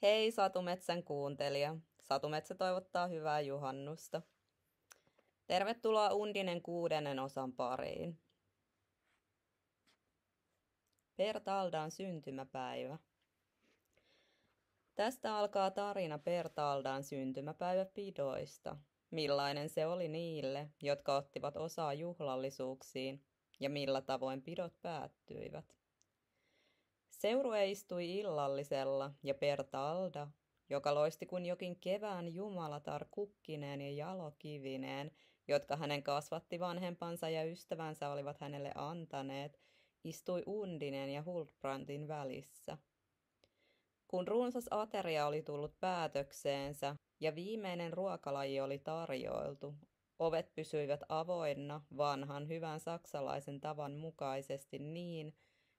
Hei Satumetsän kuuntelija. Satumetsä toivottaa hyvää juhannusta. Tervetuloa Undinen 6. osan pariin. Pertaldan syntymäpäivä. Tästä alkaa tarina Pertaldan syntymäpäiväpidoista. Millainen se oli niille, jotka ottivat osaa juhlallisuuksiin, ja millä tavoin pidot päättyivät. Seurue istui illallisella, ja Pertalda, joka loisti kuin jokin kevään jumalatar kukkineen ja jalokivineen, jotka hänen kasvatti vanhempansa ja ystävänsä olivat hänelle antaneet, istui Undinen ja Huldbrandin välissä. Kun runsas ateria oli tullut päätökseensä ja viimeinen ruokalaji oli tarjoiltu, ovet pysyivät avoinna vanhan hyvän saksalaisen tavan mukaisesti niin,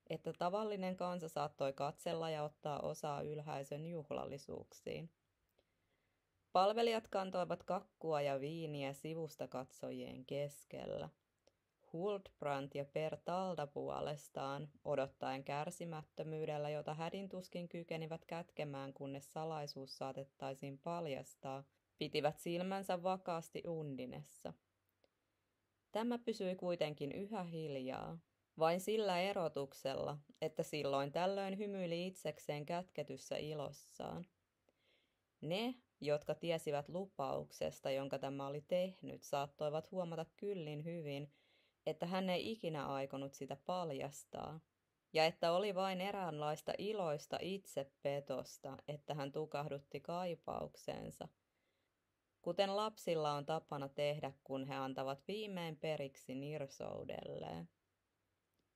että tavallinen kansa saattoi katsella ja ottaa osaa ylhäisön juhlallisuuksiin. Palvelijat kantoivat kakkua ja viiniä sivusta katsojien keskellä. Huldbrand ja Pertalda puolestaan, odottaen kärsimättömyydellä, jota hädintuskin kykenivät kätkemään, kunnes salaisuus saatettaisiin paljastaa, pitivät silmänsä vakaasti Undinessa. Tämä pysyi kuitenkin yhä hiljaa, vain sillä erotuksella, että silloin tällöin hymyili itsekseen kätketyssä ilossaan. Ne, jotka tiesivät lupauksesta, jonka tämä oli tehnyt, saattoivat huomata kyllin hyvin, että hän ei ikinä aikonut sitä paljastaa, ja että oli vain eräänlaista iloista itsepetosta, että hän tukahdutti kaipaukseensa, kuten lapsilla on tapana tehdä, kun he antavat viimein periksi nirsoudelleen.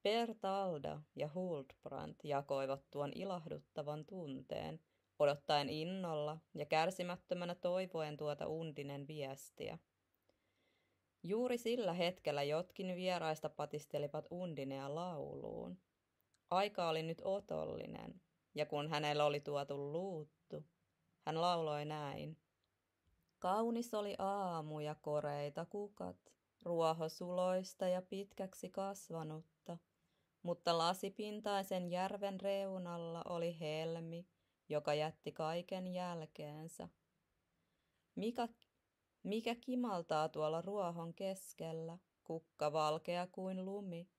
Pertalda ja Huldbrand jakoivat tuon ilahduttavan tunteen, odottaen innolla ja kärsimättömänä toivoen tuota Undinen viestiä. Juuri sillä hetkellä jotkin vieraista patistelivat Undinea lauluun. Aika oli nyt otollinen, ja kun hänellä oli tuotu luuttu, hän lauloi näin. Kaunis oli aamu ja koreita kukat, ruoho suloista ja pitkäksi kasvanutta, mutta lasipintaisen järven reunalla oli helmi, joka jätti kaiken jälkeensä. Mikä kimaltaa tuolla ruohon keskellä, kukka valkea kuin lumi,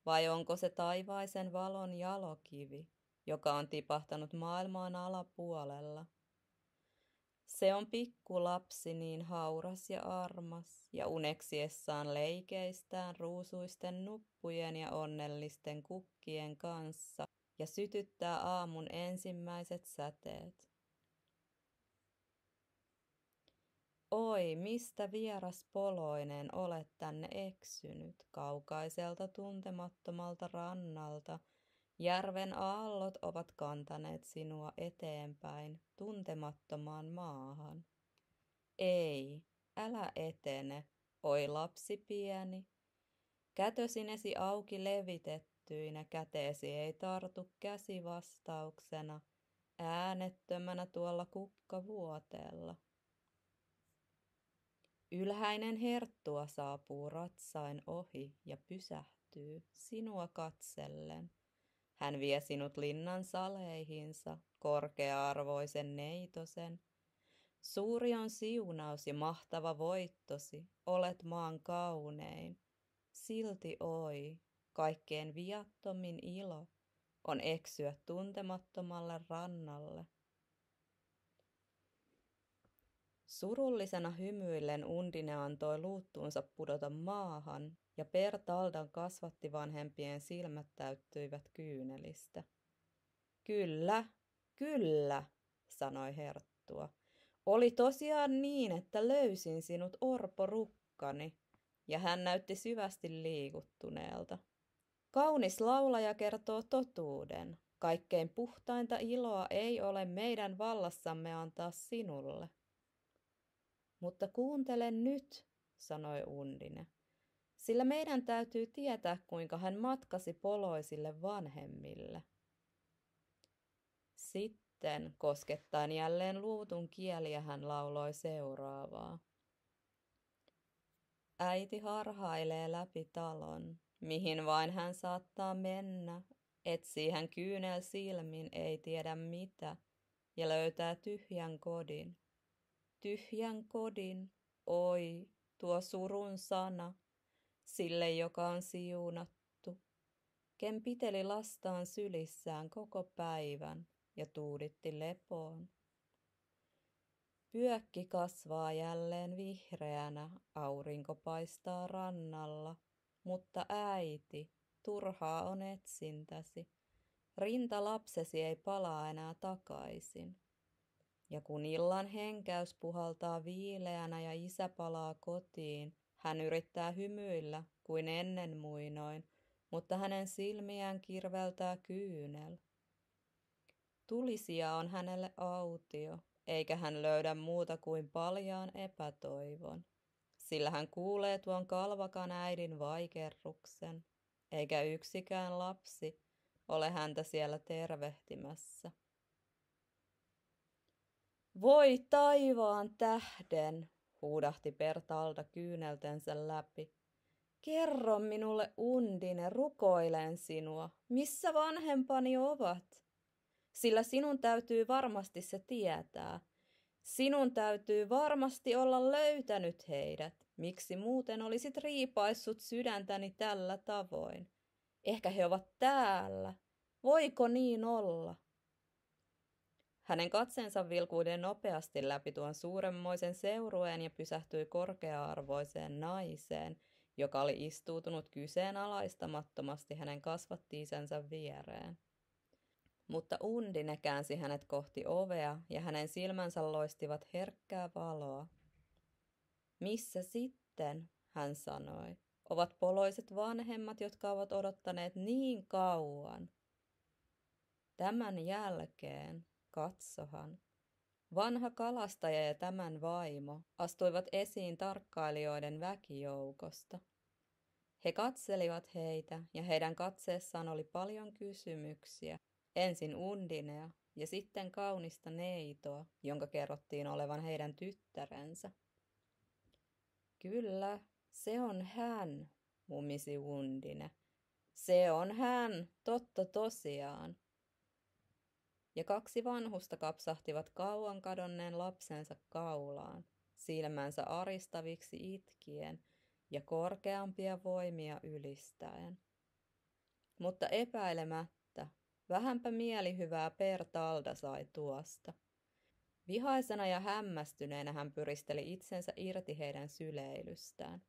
vai onko se taivaisen valon jalokivi, joka on tipahtanut maailmaan alapuolella? Se on pikkulapsi niin hauras ja armas, ja uneksiessaan leikeistään ruusuisten nuppujen ja onnellisten kukkien kanssa, ja sytyttää aamun ensimmäiset säteet. Oi, mistä vieras poloinen olet tänne eksynyt, kaukaiselta tuntemattomalta rannalta, järven aallot ovat kantaneet sinua eteenpäin, tuntemattomaan maahan. Ei, älä etene, oi lapsi pieni. Kätösinesi auki levitettyinä, käteesi ei tartu käsi vastauksena, äänettömänä tuolla kukkavuoteella. Ylhäinen herttua saapuu ratsain ohi ja pysähtyy sinua katsellen. Hän vie sinut linnan saleihinsa, korkea-arvoisen neitosen. Suuri on siunaus ja mahtava voittosi, olet maan kaunein. Silti oi, kaikkein viattomin ilo on eksyä tuntemattomalle rannalle. Surullisena hymyillen Undine antoi luuttuunsa pudota maahan, ja Pertaldan kasvattivanhempien silmät täyttyivät kyynelistä. Kyllä, kyllä, sanoi herttua. Oli tosiaan niin, että löysin sinut, orporukkani, ja hän näytti syvästi liikuttuneelta. Kaunis laulaja kertoo totuuden. Kaikkein puhtainta iloa ei ole meidän vallassamme antaa sinulle. Mutta kuuntele nyt, sanoi Undine, sillä meidän täytyy tietää, kuinka hän matkasi poloisille vanhemmille. Sitten, koskettaen jälleen luutun kieliä, hän lauloi seuraavaa. Äiti harhailee läpi talon, mihin vain hän saattaa mennä, etsii hän kyynel silmin, ei tiedä mitä, ja löytää tyhjän kodin. Tyhjän kodin, oi, tuo surun sana, sille joka on siunattu. Ken piteli lastaan sylissään koko päivän ja tuuditti lepoon. Pyökki kasvaa jälleen vihreänä, aurinko paistaa rannalla, mutta äiti, turhaa on etsintäsi. Rinta lapsesi ei palaa enää takaisin. Ja kun illan henkäys puhaltaa viileänä ja isä palaa kotiin, hän yrittää hymyillä kuin ennen muinoin, mutta hänen silmiään kirveltää kyynel. Tulisija on hänelle autio, eikä hän löydä muuta kuin paljaan epätoivon, sillä hän kuulee tuon kalvakan äidin vaikerruksen, eikä yksikään lapsi ole häntä siellä tervehtimässä. Voi taivaan tähden, huudahti Bertalda kyyneltensä läpi. Kerro minulle, Undine, rukoilen sinua, missä vanhempani ovat? Sillä sinun täytyy varmasti se tietää. Sinun täytyy varmasti olla löytänyt heidät. Miksi muuten olisit riipaissut sydäntäni tällä tavoin? Ehkä he ovat täällä. Voiko niin olla? Hänen katseensa vilkuiden nopeasti läpi tuon suuremmoisen seurueen ja pysähtyi korkea-arvoiseen naiseen, joka oli istuutunut kyseenalaistamattomasti hänen kasvattiisensa viereen. Mutta Undine käänsi hänet kohti ovea ja hänen silmänsä loistivat herkkää valoa. Missä sitten, hän sanoi, ovat poloiset vanhemmat, jotka ovat odottaneet niin kauan? Tämän jälkeen, katsohan, vanha kalastaja ja tämän vaimo astuivat esiin tarkkailijoiden väkijoukosta. He katselivat heitä ja heidän katseessaan oli paljon kysymyksiä. Ensin Undinea ja sitten kaunista neitoa, jonka kerrottiin olevan heidän tyttärensä. Kyllä, se on hän, mumisi Undine. Se on hän, totta tosiaan. Ja kaksi vanhusta kapsahtivat kauan kadonneen lapsensa kaulaan, silmänsä aristaviksi itkien ja korkeampia voimia ylistäen. Mutta epäilemättä, vähänpä mielihyvää Bertalda sai tuosta. Vihaisena ja hämmästyneenä hän pyristeli itsensä irti heidän syleilystään.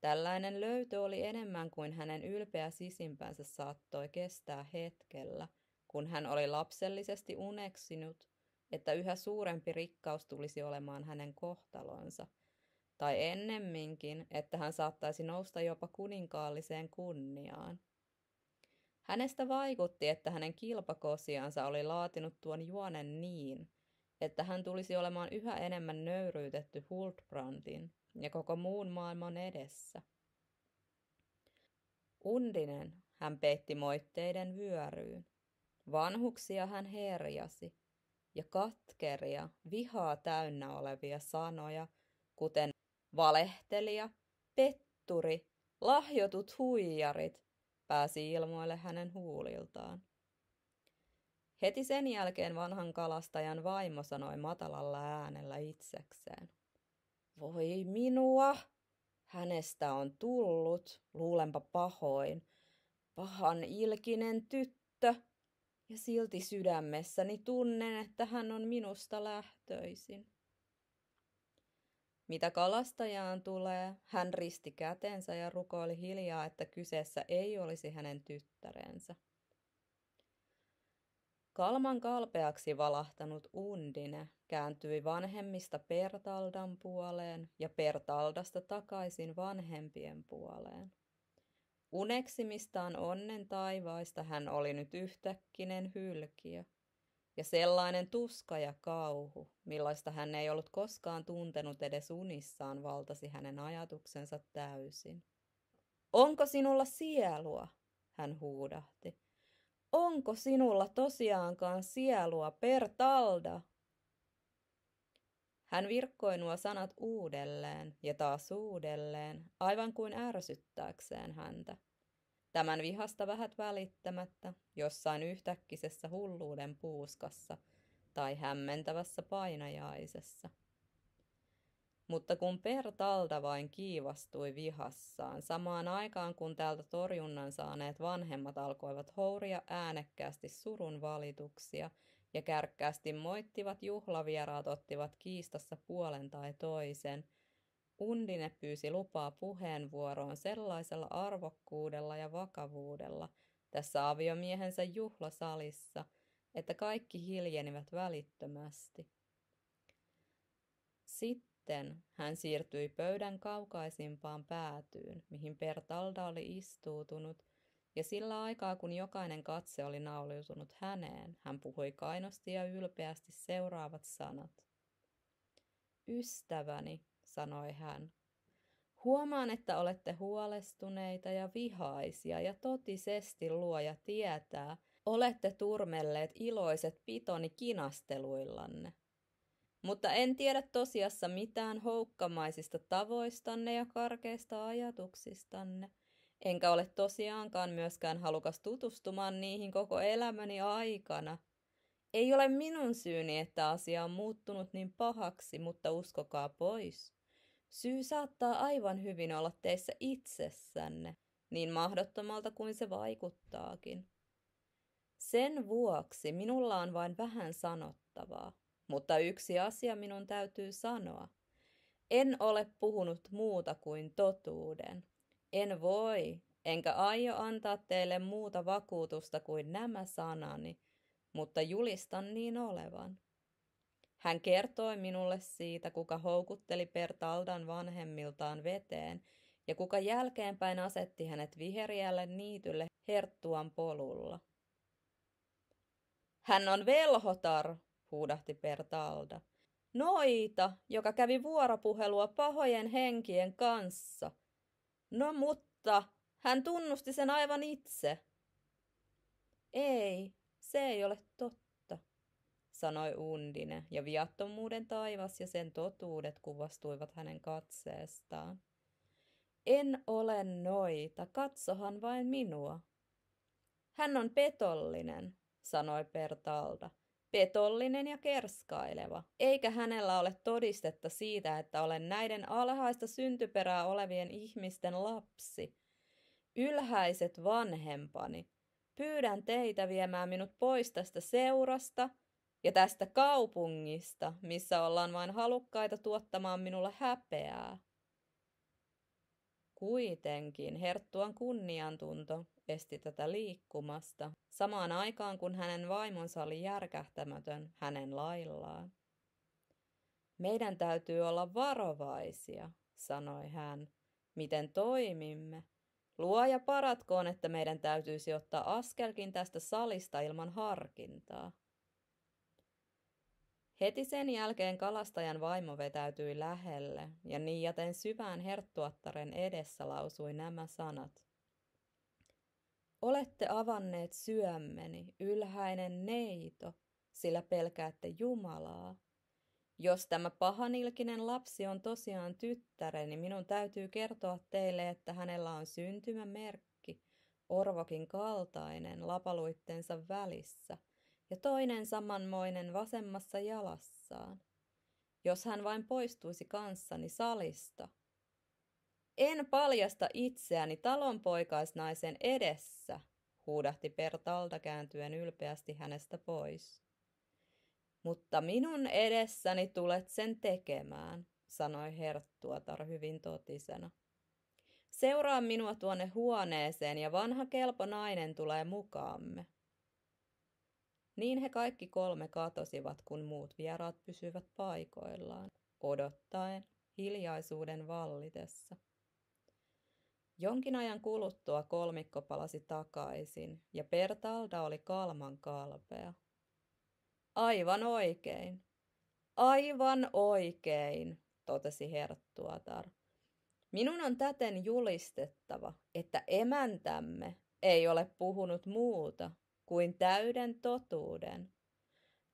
Tällainen löytö oli enemmän kuin hänen ylpeä sisimpänsä saattoi kestää hetkellä, kun hän oli lapsellisesti uneksinut, että yhä suurempi rikkaus tulisi olemaan hänen kohtalonsa, tai ennemminkin, että hän saattaisi nousta jopa kuninkaalliseen kunniaan. Hänestä vaikutti, että hänen kilpakosiansa oli laatinut tuon juonen niin, että hän tulisi olemaan yhä enemmän nöyryytetty Huldbrandin ja koko muun maailman edessä. Undinen hän peitti moitteiden vyöryyn. Vanhuksia hän herjasi, ja katkeria, vihaa täynnä olevia sanoja, kuten valehtelija, petturi, lahjotut huijarit, pääsi ilmoille hänen huuliltaan. Heti sen jälkeen vanhan kalastajan vaimo sanoi matalalla äänellä itsekseen. Voi minua, hänestä on tullut, luulenpa pahoin, pahan ilkinen tyttö, ja silti sydämessäni tunnen, että hän on minusta lähtöisin. Mitä kalastajaan tulee, hän risti kätensä ja rukoili hiljaa, että kyseessä ei olisi hänen tyttärensä. Kalman kalpeaksi valahtanut Undine kääntyi vanhemmista Bertaldan puoleen ja Bertaldasta takaisin vanhempien puoleen. Uneksimistaan onnen taivaista hän oli nyt yhtäkkinen hylkiö, ja sellainen tuska ja kauhu, millaista hän ei ollut koskaan tuntenut edes unissaan, valtasi hänen ajatuksensa täysin. Onko sinulla sielua? Hän huudahti. Onko sinulla tosiaankaan sielua, Bertalda? Hän virkkoi nuo sanat uudelleen ja taas uudelleen, aivan kuin ärsyttääkseen häntä. Tämän vihasta vähät välittämättä, jossain yhtäkkisessä hulluuden puuskassa, tai hämmentävässä painajaisessa. Mutta kun Pertalda vain kiivastui vihassaan, samaan aikaan kun täältä torjunnan saaneet vanhemmat alkoivat houria äänekkäästi surun valituksia ja kärkkäästi moittivat juhlavieraat ottivat kiistassa puolen tai toisen, Undine pyysi lupaa puheenvuoroon sellaisella arvokkuudella ja vakavuudella tässä aviomiehensä juhlasalissa, että kaikki hiljenivät välittömästi. Sitten hän siirtyi pöydän kaukaisimpaan päätyyn, mihin Pertalda oli istuutunut, ja sillä aikaa kun jokainen katse oli nauliutunut häneen, hän puhui kainosti ja ylpeästi seuraavat sanat. Ystäväni, sanoi hän, huomaan, että olette huolestuneita ja vihaisia ja totisesti luoja tietää, olette turmelleet iloiset pitoni kinasteluillanne. Mutta en tiedä tosiassa mitään houkkamaisista tavoistanne ja karkeista ajatuksistanne, enkä ole tosiaankaan myöskään halukas tutustumaan niihin koko elämäni aikana. Ei ole minun syyni, että asia on muuttunut niin pahaksi, mutta uskokaa pois. Syy saattaa aivan hyvin olla teissä itsessänne, niin mahdottomalta kuin se vaikuttaakin. Sen vuoksi minulla on vain vähän sanottavaa, mutta yksi asia minun täytyy sanoa. En ole puhunut muuta kuin totuuden. En voi, enkä aio antaa teille muuta vakuutusta kuin nämä sanani, mutta julistan niin olevan. Hän kertoi minulle siitä, kuka houkutteli Pertaldan vanhemmiltaan veteen ja kuka jälkeenpäin asetti hänet viheriälle niitylle Herttuan polulla. Hän on velhotar, huudahti Pertalda. Noita, joka kävi vuoropuhelua pahojen henkien kanssa. No mutta, hän tunnusti sen aivan itse. Ei, se ei ole totta, sanoi Undine, ja viattomuuden taivas ja sen totuudet kuvastuivat hänen katseestaan. En ole noita, katsohan vain minua. Hän on petollinen, sanoi Pertalda. Petollinen ja kerskaileva, eikä hänellä ole todistetta siitä, että olen näiden alhaista syntyperää olevien ihmisten lapsi. Ylhäiset vanhempani, pyydän teitä viemään minut pois tästä seurasta ja tästä kaupungista, missä ollaan vain halukkaita tuottamaan minulle häpeää. Kuitenkin Herttuan kunniantunto esti tätä liikkumasta, samaan aikaan kun hänen vaimonsa oli järkähtämätön hänen laillaan. Meidän täytyy olla varovaisia, sanoi hän, miten toimimme. Luoja paratkoon, että meidän täytyisi ottaa askelkin tästä salista ilman harkintaa. Heti sen jälkeen kalastajan vaimo vetäytyi lähelle ja niijaten syvään herttuattaren edessä lausui nämä sanat. Olette avanneet syömmeni, ylhäinen neito, sillä pelkäätte Jumalaa. Jos tämä pahanilkinen lapsi on tosiaan tyttäreni, minun täytyy kertoa teille, että hänellä on syntymämerkki, orvokin kaltainen, lapaluittensa välissä, ja toinen samanmoinen vasemmassa jalassaan. Jos hän vain poistuisi kanssani salista. En paljasta itseäni talonpoikaisnaisen edessä, huudahti Pertalda kääntyen ylpeästi hänestä pois. Mutta minun edessäni tulet sen tekemään, sanoi Herttuatar hyvin totisena. Seuraa minua tuonne huoneeseen ja vanha kelpo nainen tulee mukaamme. Niin he kaikki kolme katosivat, kun muut vieraat pysyivät paikoillaan, odottaen, hiljaisuuden vallitessa. Jonkin ajan kuluttua kolmikko palasi takaisin, ja Pertalda oli kalman kalpea. Aivan oikein, aivan oikein, totesi Herttuatar. Minun on täten julistettava, että emäntämme ei ole puhunut muuta kuin täyden totuuden.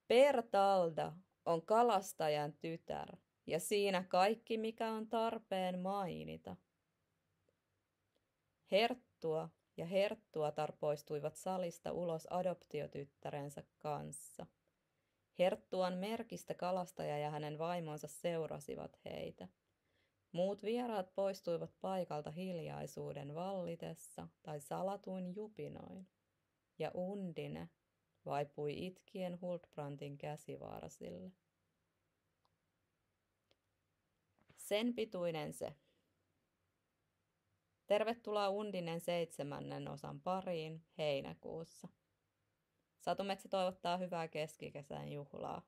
Pertalda on kalastajan tytär, ja siinä kaikki, mikä on tarpeen mainita. Herttua ja Herttuatar poistuivat salista ulos adoptiotyttärensä kanssa. Herttuan merkistä kalastaja ja hänen vaimonsa seurasivat heitä. Muut vieraat poistuivat paikalta hiljaisuuden vallitessa tai salatuin jupinoin, ja Undine vaipui itkien Huldbrandin käsivarsille. Sen pituinen se. Tervetuloa Undinen 7. osan pariin heinäkuussa. Satumetsä toivottaa hyvää keskikesän juhlaa.